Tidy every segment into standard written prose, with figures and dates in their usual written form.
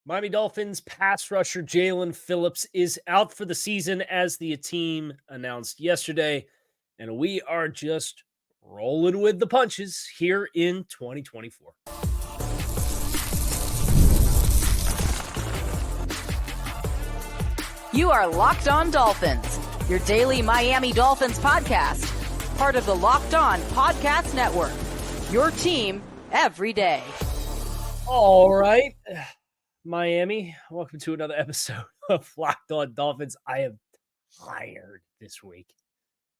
Miami Dolphins pass rusher Jaelan Phillips is out for the season, as the team announced yesterday. And we are just rolling with the punches here in 2024. You are Locked On Dolphins, your daily Miami Dolphins podcast, part of the Locked On Podcast Network, your team every day. All right, Miami, welcome to another episode of Locked On Dolphins. I am tired this week.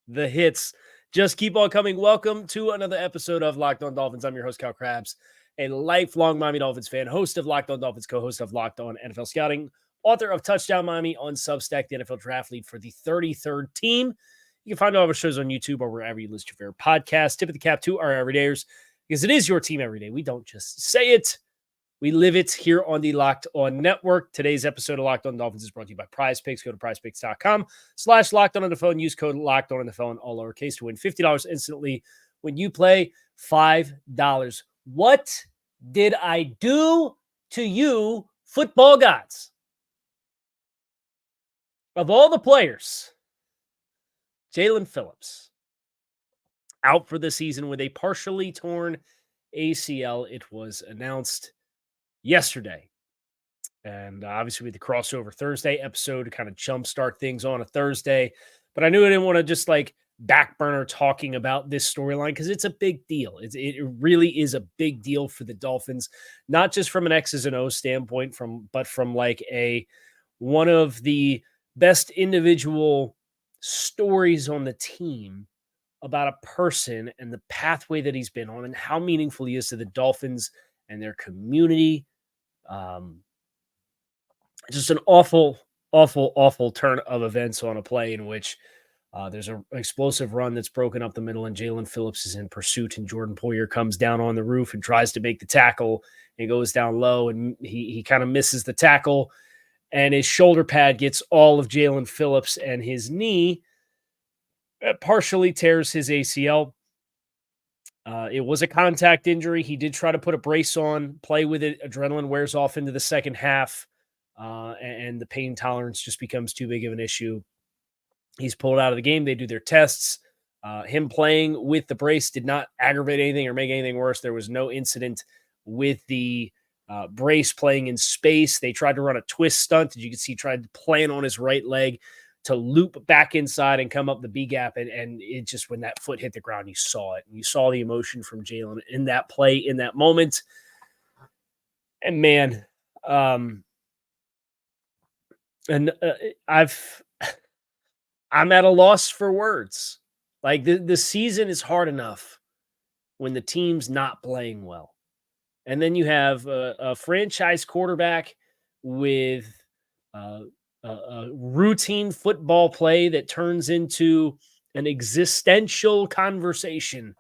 The hits just keep on coming. Welcome to another episode of Locked On Dolphins. I'm your host, Kyle Krabs, a lifelong Miami Dolphins fan, host of Locked On Dolphins, co-host of Locked On NFL Scouting, author of Touchdown Miami on Substack, the NFL Draft Lead for the 33rd team. You can find all of our shows on YouTube or wherever you listen to your favorite podcast. Tip of the cap to our everydayers, because it is your team every day. We don't just say it. We live it here on the Locked On Network. Today's episode of Locked On Dolphins is brought to you by Prize Picks. Go to prizepicks.com/Locked On NFL and use code Locked On NFL in all lowercase to win $50 instantly when you play $5. What did I do to you, football gods? Of all the players, Jaelan Phillips out for the season with a partially torn ACL. It was announced yesterday. And obviously with the crossover Thursday episode to kind of jumpstart things on a Thursday. But I knew I didn't want to just like back burner talking about this storyline because it's a big deal. It really is a big deal for the Dolphins, not just from an X's and O's standpoint, but from like one of the best individual stories on the team about a person and the pathway that he's been on and how meaningful he is to the Dolphins and their community. Just an awful turn of events on a play in which there's an explosive run that's broken up the middle, and Jaelan Phillips is in pursuit, and Jordan Poyer comes down on the roof and tries to make the tackle and goes down low, and he kind of misses the tackle, and his shoulder pad gets all of Jaelan Phillips, and his knee partially tears his ACL. It was a contact injury. He did try to put a brace on, play with it. Adrenaline wears off into the second half, and the pain tolerance just becomes too big of an issue. He's pulled out of the game. They do their tests. Him playing with the brace did not aggravate anything or make anything worse. There was no incident with the brace playing in space. They tried to run a twist stunt. As you can see, tried to plant on his right leg to loop back inside and come up the B gap. And it just, when that foot hit the ground, you saw it. And you saw the emotion from Jaelan in that play, in that moment. And man, I'm at a loss for words. Like the season is hard enough when the team's not playing well. And then you have a franchise quarterback with a routine football play that turns into an existential conversation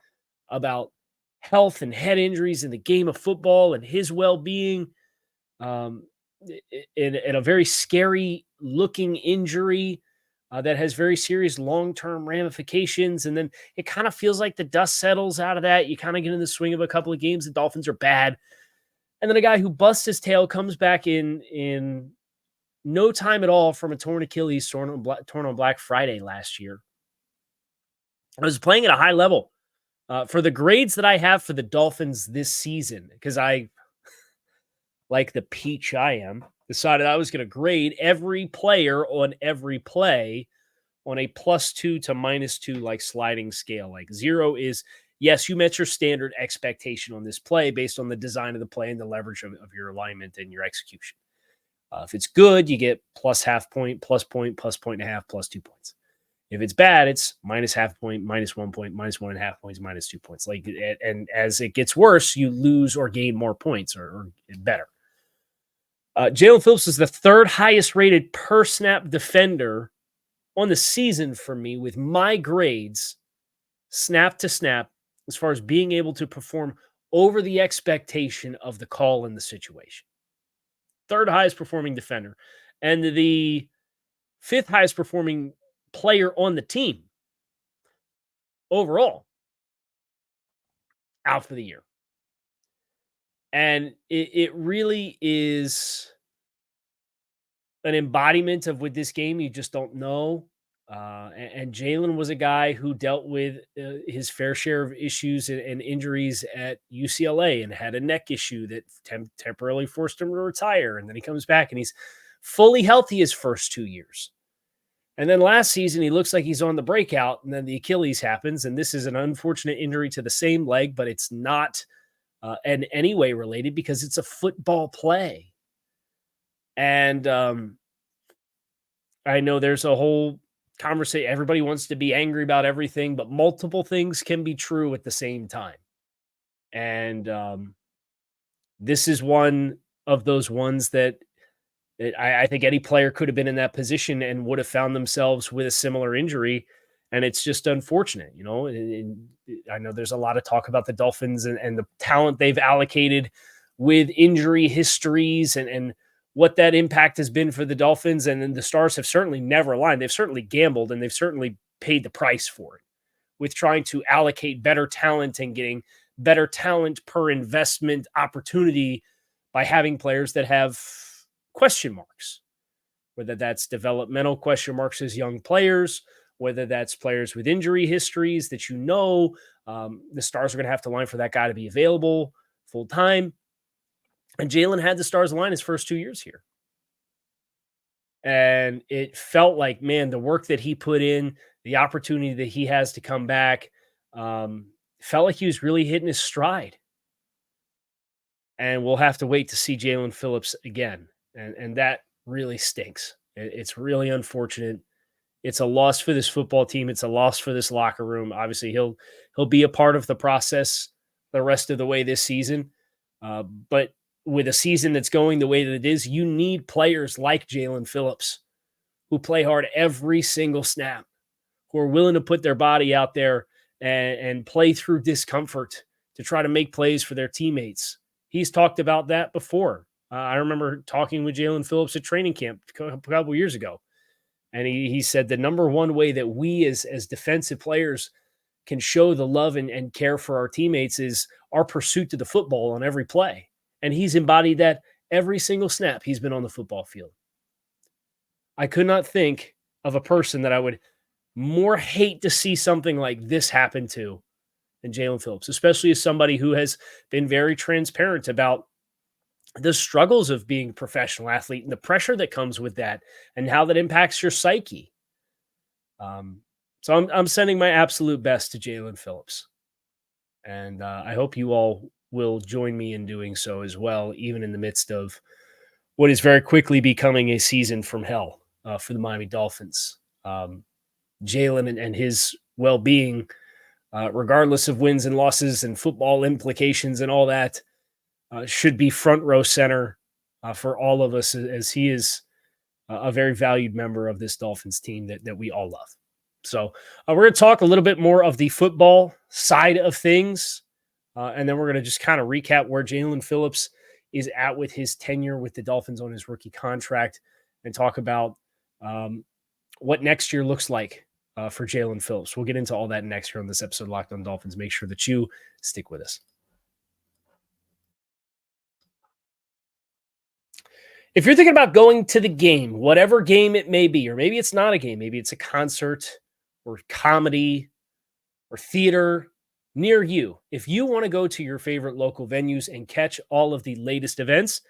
about health and head injuries in the game of football and his well-being, in a very scary looking injury that has very serious long-term ramifications. And then it kind of feels like the dust settles out of that. You kind of get in the swing of a couple of games. The Dolphins are bad. And then a guy who busts his tail comes back in no time at all from a torn Achilles, torn on Black Friday last year. I was playing at a high level. For the grades that I have for the Dolphins this season, because I, like the peach I am, decided I was going to grade every player on every play on a +2 to -2, like sliding scale. Like 0 is, yes, you met your standard expectation on this play based on the design of the play and the leverage of your alignment and your execution. If it's good, you get +0.5 point, +point, +1.5, +2 points. If it's bad, it's -0.5 point, -1 point, -1.5 points, -2 points. Like, and as it gets worse, you lose or gain more points or better. Jaelan Phillips is the third highest rated per snap defender on the season for me with my grades snap to snap as far as being able to perform over the expectation of the call in the situation. Third highest performing defender and the fifth highest performing player on the team overall out for the year. And it really is an embodiment of with this game, you just don't know. And Jalen was a guy who dealt with his fair share of issues and injuries at UCLA and had a neck issue that temporarily forced him to retire. And then he comes back and he's fully healthy his first 2 years. And then last season, he looks like he's on the breakout, and then the Achilles happens. And this is an unfortunate injury to the same leg, but it's not in any way related because it's a football play. And I know there's a whole conversation. Everybody wants to be angry about everything, but multiple things can be true at the same time. And this is one of those ones that I think any player could have been in that position and would have found themselves with a similar injury. And it's just unfortunate, you know. And I know there's a lot of talk about the Dolphins and the talent they've allocated with injury histories and what that impact has been for the Dolphins. And then the Stars have certainly never aligned. They've certainly gambled and they've certainly paid the price for it with trying to allocate better talent and getting better talent per investment opportunity by having players that have question marks, whether that's developmental question marks as young players, whether that's players with injury histories that the Stars are going to have to line for that guy to be available full time. And Jalen had the Stars line his first 2 years here. And it felt like, man, the work that he put in, the opportunity that he has to come back, felt like he was really hitting his stride. And we'll have to wait to see Jaelan Phillips again. And that really stinks. It's really unfortunate. It's a loss for this football team. It's a loss for this locker room. Obviously, he'll be a part of the process the rest of the way this season. But with a season that's going the way that it is, you need players like Jaelan Phillips who play hard every single snap, who are willing to put their body out there and play through discomfort to try to make plays for their teammates. He's talked about that before. I remember talking with Jaelan Phillips at training camp a couple years ago. And he said the number one way that we as defensive players can show the love and care for our teammates is our pursuit to the football on every play. And he's embodied that every single snap he's been on the football field. I could not think of a person that I would more hate to see something like this happen to than Jaelan Phillips, especially as somebody who has been very transparent about the struggles of being a professional athlete and the pressure that comes with that and how that impacts your psyche. So I'm sending my absolute best to Jaelan Phillips. And I hope you all will join me in doing so as well, even in the midst of what is very quickly becoming a season from hell for the Miami Dolphins. Jalen and his well-being, regardless of wins and losses and football implications and all that, should be front row center for all of us, as he is a very valued member of this Dolphins team that we all love. So we're going to talk a little bit more of the football side of things, and then we're going to just kind of recap where Jaelan Phillips is at with his tenure with the Dolphins on his rookie contract and talk about what next year looks like for Jaelan Phillips. We'll get into all that next year on this episode of Locked On Dolphins. Make sure that you stick with us. If you're thinking about going to the game, whatever game it may be, or maybe it's not a game, maybe it's a concert or comedy or theater near you, if you want to go to your favorite local venues and catch all of the latest events,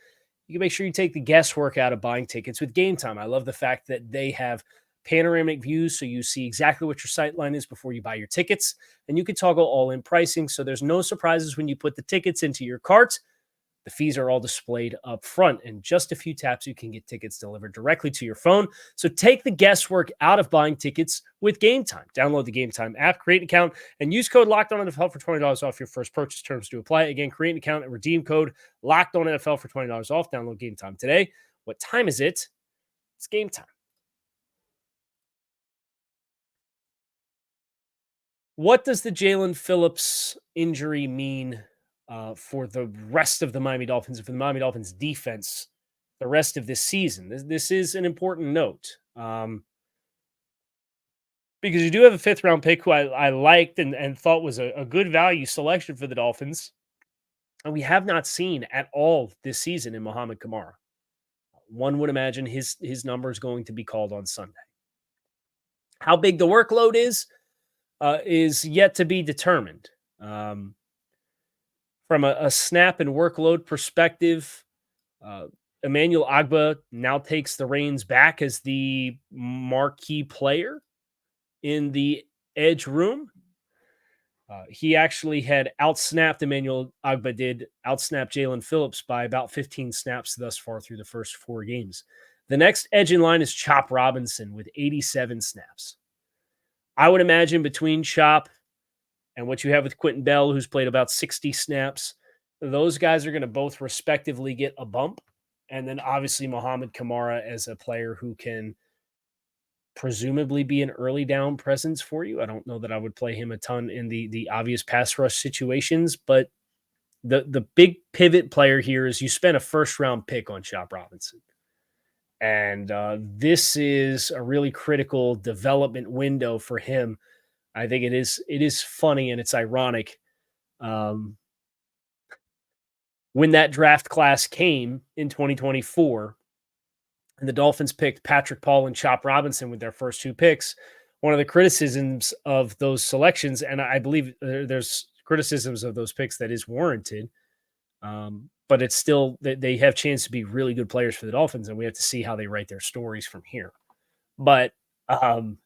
you can make sure you take the guesswork out of buying tickets with Game Time. I love the fact that they have panoramic views, so you see exactly what your sight line is before you buy your tickets, and you can toggle all-in pricing, so there's no surprises when you put the tickets into your cart. The fees are all displayed up front. In just a few taps, you can get tickets delivered directly to your phone. So take the guesswork out of buying tickets with Game Time. Download the Game Time app, create an account, and use code LOCKEDONNFL for $20 off your first purchase. Terms to apply. Again, create an account and redeem code LOCKEDONNFL for $20 off. Download Game Time today. What time is it? It's game time. What does the Jaelan Phillips injury mean for the rest of the Miami Dolphins and for the Miami Dolphins defense the rest of this season? This is an important note because you do have a fifth-round pick who I liked and thought was a good value selection for the Dolphins, and we have not seen at all this season in Muhammad Kamara. One would imagine his number is going to be called on Sunday. How big the workload is yet to be determined. From a snap and workload perspective, uh, Emmanuel Ogbah now takes the reins back as the marquee player in the edge room. He actually had outsnapped Emmanuel Ogbah did outsnap Jaelan Phillips by about 15 snaps thus far through the first 4 games. The next edge in line is Chop Robinson with 87 snaps. I would imagine between Chop and what you have with Quentin Bell, who's played about 60 snaps, those guys are going to both respectively get a bump. And then obviously Mohamed Kamara as a player who can presumably be an early down presence for you. I don't know that I would play him a ton in the obvious pass rush situations, but the big pivot player here is you spent a first round pick on Chop Robinson. And this is a really critical development window for him. I think it is funny and it's ironic. When that draft class came in 2024, and the Dolphins picked Patrick Paul and Chop Robinson with their first 2 picks, one of the criticisms of those selections, and I believe there's criticisms of those picks that is warranted, but it's still they have chance to be really good players for the Dolphins, and we have to see how they write their stories from here. But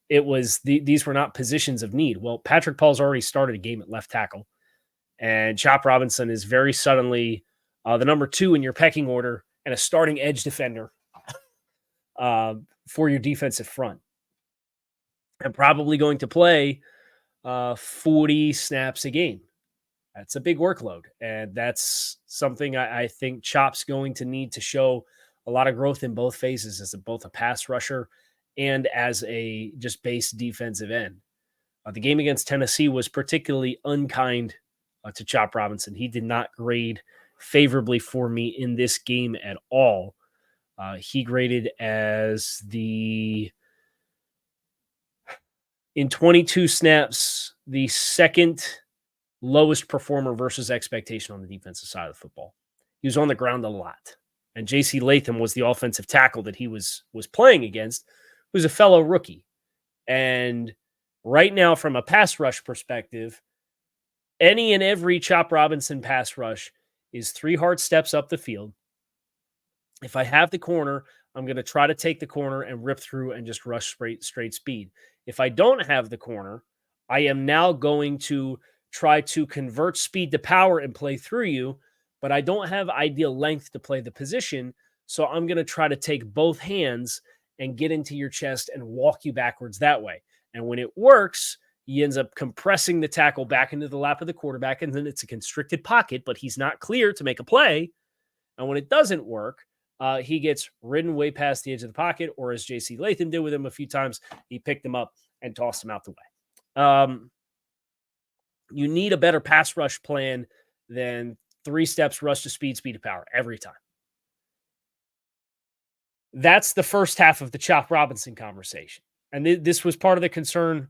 it was these were not positions of need. Well, Patrick Paul's already started a game at left tackle, and Chop Robinson is very suddenly the number 2 in your pecking order and a starting edge defender for your defensive front, and probably going to play 40 snaps a game. That's a big workload, and that's something I think Chop's going to need to show a lot of growth in both phases as both a pass rusher and as a just base defensive end. The game against Tennessee was particularly unkind to Chop Robinson. He did not grade favorably for me in this game at all. He graded as in 22 snaps, the second lowest performer versus expectation on the defensive side of the football. He was on the ground a lot. And J.C. Latham was the offensive tackle that he was playing against, who's a fellow rookie. And right now, from a pass rush perspective, any and every Chop Robinson pass rush is 3 hard steps up the field. If I have the corner, I'm going to try to take the corner and rip through and just rush straight speed. If I don't have the corner, I am now going to try to convert speed to power and play through you, but I don't have ideal length to play the position, so I'm going to try to take both hands and get into your chest and walk you backwards that way. And when it works, he ends up compressing the tackle back into the lap of the quarterback, and then it's a constricted pocket, but he's not clear to make a play. And when it doesn't work, he gets ridden way past the edge of the pocket, or as J.C. Latham did with him a few times, he picked him up and tossed him out the way. You need a better pass rush plan than 3 steps, rush to speed, speed to power every time. That's the first half of the Chop Robinson conversation. And this was part of the concern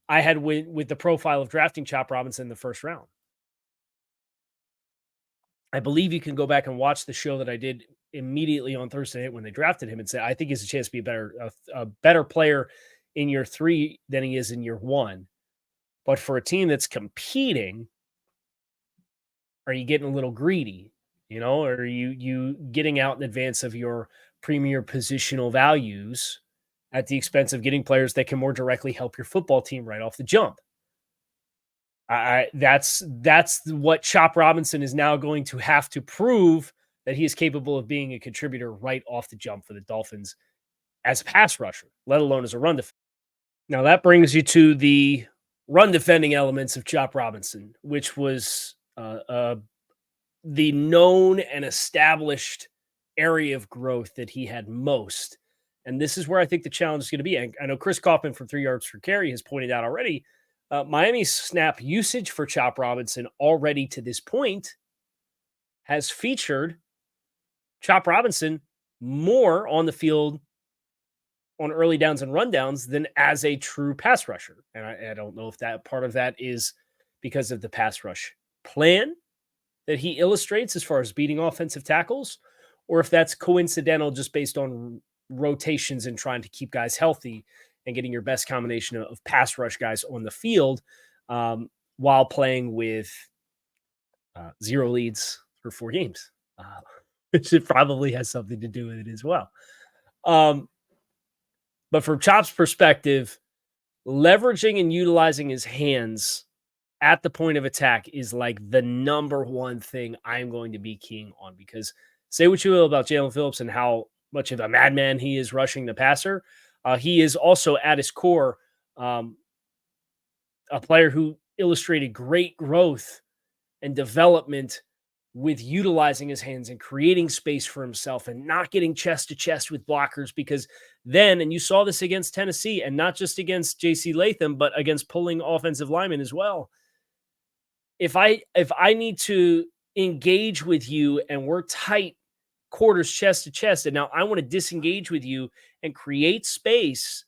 I had with the profile of drafting Chop Robinson in the first round. I believe you can go back and watch the show that I did immediately on Thursday night when they drafted him and say, I think he has a chance to be a better player in year 3 than he is in year 1. But for a team that's competing, are you getting a little greedy? Or are you getting out in advance of your premier positional values at the expense of getting players that can more directly help your football team right off the jump? That's what Chop Robinson is now going to have to prove, that he is capable of being a contributor right off the jump for the Dolphins as a pass rusher, let alone as a run defender. Now that brings you to the run defending elements of Chop Robinson, which was the known and established area of growth that he had most. And this is where I think the challenge is going to be. I know Chris Kaufman from 3 Yards per Carry has pointed out already, Miami's snap usage for Chop Robinson already to this point has featured Chop Robinson more on the field on early downs and rundowns than as a true pass rusher. And I don't know if that part of that is because of the pass rush plan that he illustrates as far as beating offensive tackles, or if that's coincidental just based on rotations and trying to keep guys healthy and getting your best combination of pass rush guys on the field while playing with 0 leads for 4 games, which it probably has something to do with it as well. But from Chop's perspective, leveraging and utilizing his hands at the point of attack is like the number one thing I'm going to be keying on, because say what you will about Jaelan Phillips and how much of a madman he is rushing the passer. He is also at his core a player who illustrated great growth and development with utilizing his hands and creating space for himself and not getting chest to chest with blockers, because then, and you saw this against Tennessee and not just against JC Latham, but against pulling offensive linemen as well. If I need to engage with you and we're tight quarters chest to chest, and now I want to disengage with you and create space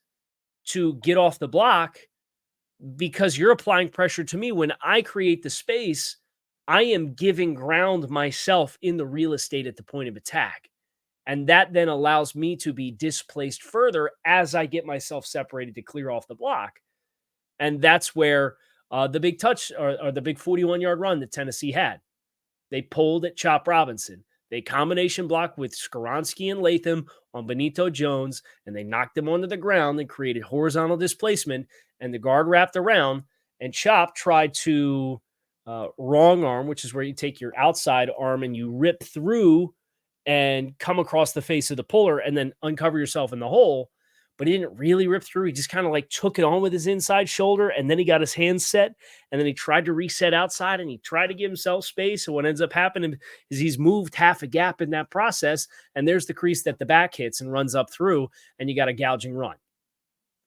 to get off the block because you're applying pressure to me, when I create the space, I am giving ground myself in the real estate at the point of attack. And that then allows me to be displaced further as I get myself separated to clear off the block. And that's where the big touch or the big 41-yard run that Tennessee had. They pulled at Chop Robinson. They combination blocked with Skoronski and Latham on Benito Jones, and they knocked him onto the ground and created horizontal displacement, and the guard wrapped around, and Chop tried to wrong arm, which is where you take your outside arm and you rip through and come across the face of the puller and then uncover yourself in the hole. But he didn't really rip through. He just kind of like took it on with his inside shoulder, and then he got his hands set, and then he tried to reset outside, and he tried to give himself space. And what ends up happening is he's moved half a gap in that process, and there's the crease that the back hits and runs up through, and you got a gouging run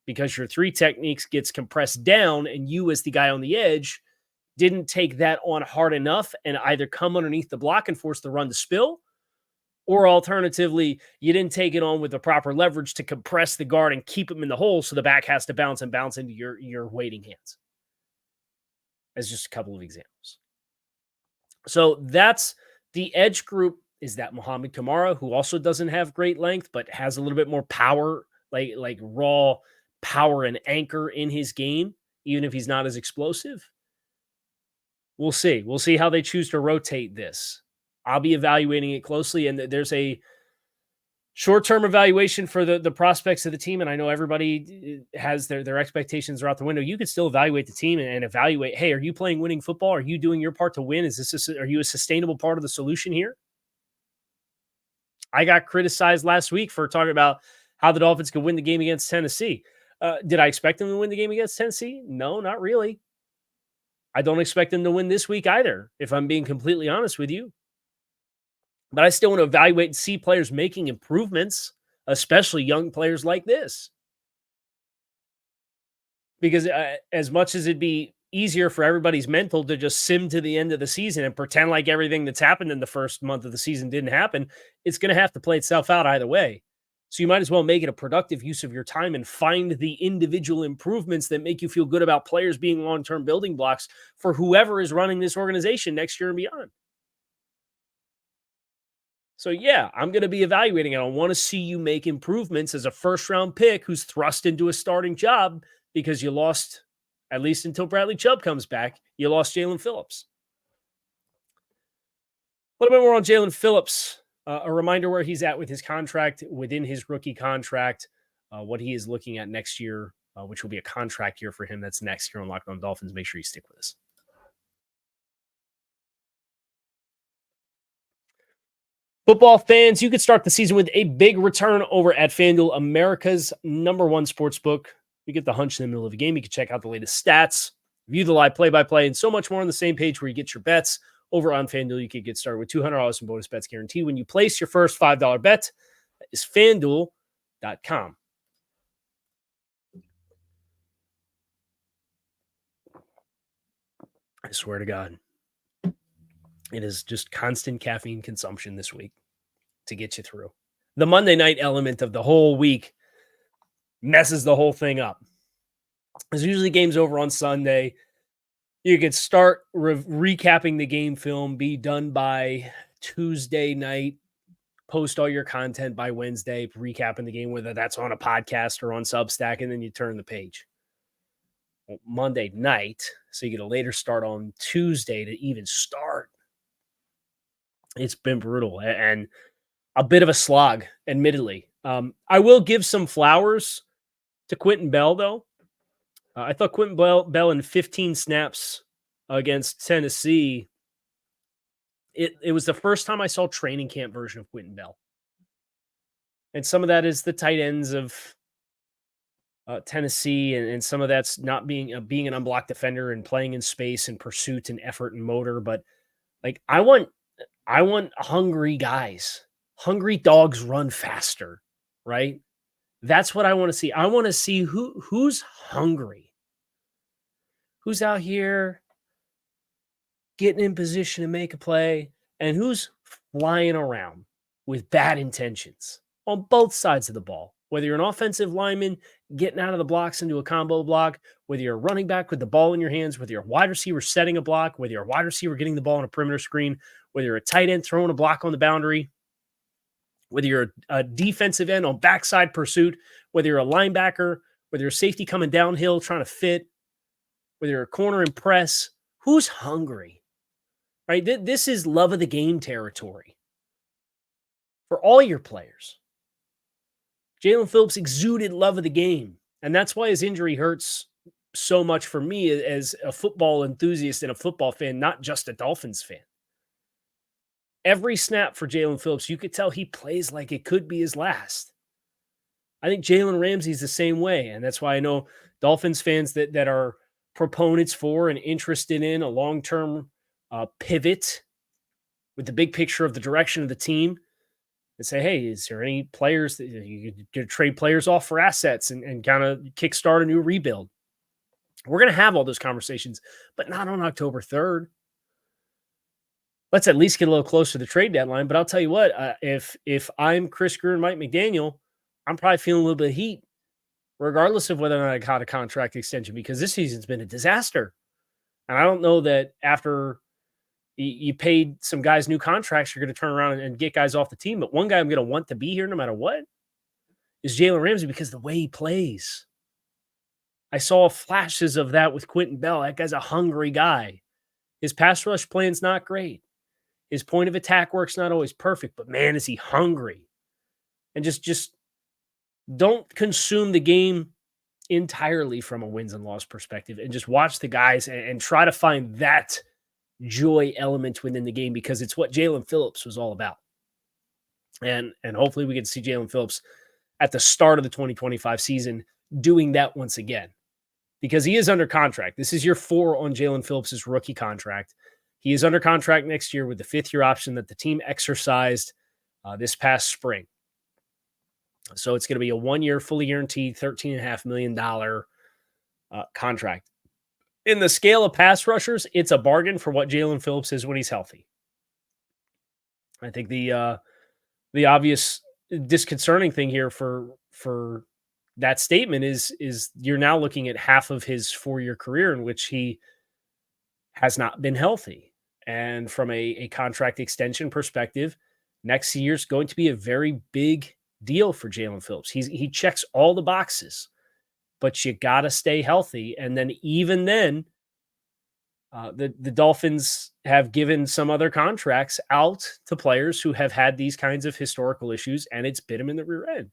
because your 3 techniques gets compressed down, and you as the guy on the edge didn't take that on hard enough and either come underneath the block and force the run to spill, or alternatively, you didn't take it on with the proper leverage to compress the guard and keep him in the hole so the back has to bounce into your waiting hands. As just a couple of examples. So that's the edge group, is that Muhammad Kamara, who also doesn't have great length, but has a little bit more power, like raw power and anchor in his game, even if he's not as explosive. We'll see. We'll see how they choose to rotate this. I'll be evaluating it closely, and there's a short-term evaluation for the prospects of the team, and I know everybody has their expectations are out the window. You could still evaluate the team and evaluate, hey, are you playing winning football? Are you doing your part to win? Are you a sustainable part of the solution here? I got criticized last week for talking about how the Dolphins could win the game against Tennessee. Did I expect them to win the game against Tennessee? No, not really. I don't expect them to win this week either, if I'm being completely honest with you. But I still want to evaluate and see players making improvements, especially young players like this. Because as much as it'd be easier for everybody's mental to just sim to the end of the season and pretend like everything that's happened in the first month of the season didn't happen, it's going to have to play itself out either way. So you might as well make it a productive use of your time and find the individual improvements that make you feel good about players being long-term building blocks for whoever is running this organization next year and beyond. So yeah, I'm going to be evaluating it. I want to see you make improvements as a first-round pick who's thrust into a starting job because you lost, at least until Bradley Chubb comes back, you lost Jaelan Phillips. A little bit more on Jaelan Phillips. A reminder where he's at with his contract, within his rookie contract, what he is looking at next year, which will be a contract year for him. That's next year on Locked On Dolphins. Make sure you stick with us. Football fans, you could start the season with a big return over at FanDuel, America's #1 sportsbook. You get the hunch in the middle of the game. You can check out the latest stats, view the live play-by-play, and so much more on the same page where you get your bets. Over on FanDuel, you can get started with $200 in bonus bets guaranteed when you place your first $5 bet. That is FanDuel.com. I swear to God, it is just constant caffeine consumption this week to get you through. The Monday night element of the whole week messes the whole thing up. There's usually games over on Sunday. You could start recapping the game film, be done by Tuesday night, post all your content by Wednesday, recapping the game, whether that's on a podcast or on Substack, and then you turn the page. Well, Monday night, so you get a later start on Tuesday to even start. It's been brutal and a bit of a slog, admittedly. I will give some flowers to Quentin Bell, though. I thought Quentin Bell in 15 snaps against Tennessee, it was the first time I saw training camp version of Quentin Bell. And some of that is the tight ends of Tennessee, and some of that's not being an unblocked defender and playing in space and pursuit and effort and motor. But like I want hungry guys. Hungry dogs run faster, right? That's what I want to see. I want to see who's hungry, who's out here getting in position to make a play, and who's flying around with bad intentions on both sides of the ball. Whether you're an offensive lineman getting out of the blocks into a combo block, whether you're a running back with the ball in your hands, whether you're a wide receiver setting a block, whether you're a wide receiver getting the ball on a perimeter screen, whether you're a tight end throwing a block on the boundary, whether you're a defensive end on backside pursuit, whether you're a linebacker, whether you're a safety coming downhill trying to fit, whether you're a corner and press, who's hungry? Right? This is love of the game territory for all your players. Jaelan Phillips exuded love of the game, and that's why his injury hurts so much for me as a football enthusiast and a football fan, not just a Dolphins fan. Every snap for Jaelan Phillips, you could tell he plays like it could be his last. I think Jalen Ramsey's the same way, and that's why I know Dolphins fans that are proponents for and interested in a long-term pivot with the big picture of the direction of the team and say, hey, is there any players that you could trade players off for assets and kind of kickstart a new rebuild? We're going to have all those conversations, but not on October 3rd. Let's at least get a little closer to the trade deadline. But I'll tell you what, if I'm Chris Greer and Mike McDaniel, I'm probably feeling a little bit of heat, regardless of whether or not I got a contract extension, because this season's been a disaster. And I don't know that after you paid some guys new contracts, you're going to turn around and get guys off the team. But one guy I'm going to want to be here no matter what is Jalen Ramsey, because the way he plays. I saw flashes of that with Quentin Bell. That guy's a hungry guy. His pass rush plan's not great. His point of attack work's not always perfect, but man, is he hungry. And just don't consume the game entirely from a wins and loss perspective, and just watch the guys and try to find that joy element within the game, because it's what Jaelan Phillips was all about. And hopefully we get to see Jaelan Phillips at the start of the 2025 season doing that once again, because he is under contract. This is year 4 on Jaelan Phillips' rookie contract. He is under contract next year with the 5th-year option that the team exercised this past spring. So it's going to be a 1-year, fully guaranteed, $13.5 million contract. In the scale of pass rushers, it's a bargain for what Jaelan Phillips is when he's healthy. I think the obvious disconcerting thing here for that statement is you're now looking at half of his 4-year career in which he has not been healthy. And from a contract extension perspective, next year's going to be a very big deal for Jaelan Phillips. He checks all the boxes, but you got to stay healthy. And then even then, the Dolphins have given some other contracts out to players who have had these kinds of historical issues, and it's bit him in the rear end.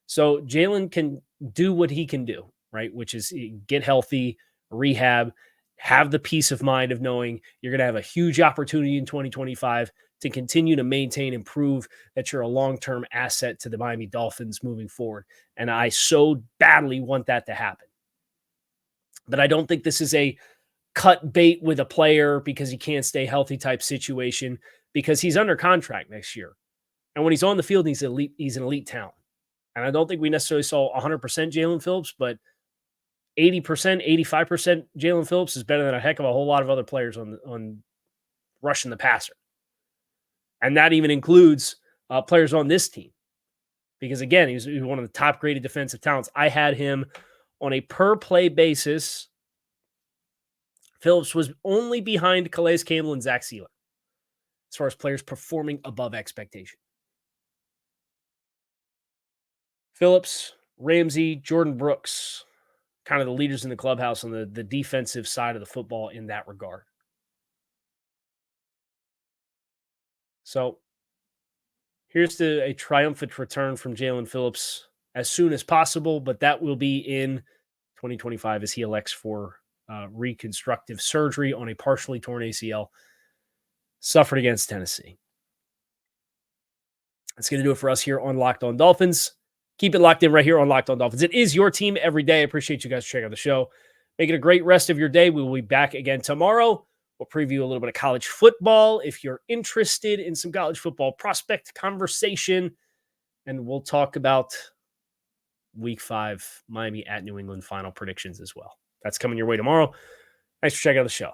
So Jaelan can do what he can do, right? Which is get healthy, rehab, have the peace of mind of knowing you're going to have a huge opportunity in 2025 to continue to maintain and prove that you're a long-term asset to the Miami Dolphins moving forward. And I so badly want that to happen. But I don't think this is a cut bait with a player because he can't stay healthy type situation, because he's under contract next year. And when he's on the field, he's an elite talent. And I don't think we necessarily saw 100% Jaelan Phillips, but 80%, 85% Jaelan Phillips is better than a heck of a whole lot of other players on rushing the passer. And that even includes players on this team. Because, again, he was one of the top-graded defensive talents. I had him on a per-play basis. Phillips was only behind Calais Campbell and Zach Sealer as far as players performing above expectation. Phillips, Ramsey, Jordan Brooks, kind of the leaders in the clubhouse on the defensive side of the football in that regard. So here's to a triumphant return from Jaelan Phillips as soon as possible, but that will be in 2025 as he elects for reconstructive surgery on a partially torn ACL suffered against Tennessee. That's going to do it for us here on Locked On Dolphins. Keep it locked in right here on Locked On Dolphins. It is your team every day. I appreciate you guys checking out the show. Make it a great rest of your day. We will be back again tomorrow. We'll preview a little bit of college football if you're interested in some college football prospect conversation. And we'll talk about Week 5 Miami at New England final predictions as well. That's coming your way tomorrow. Thanks for checking out the show.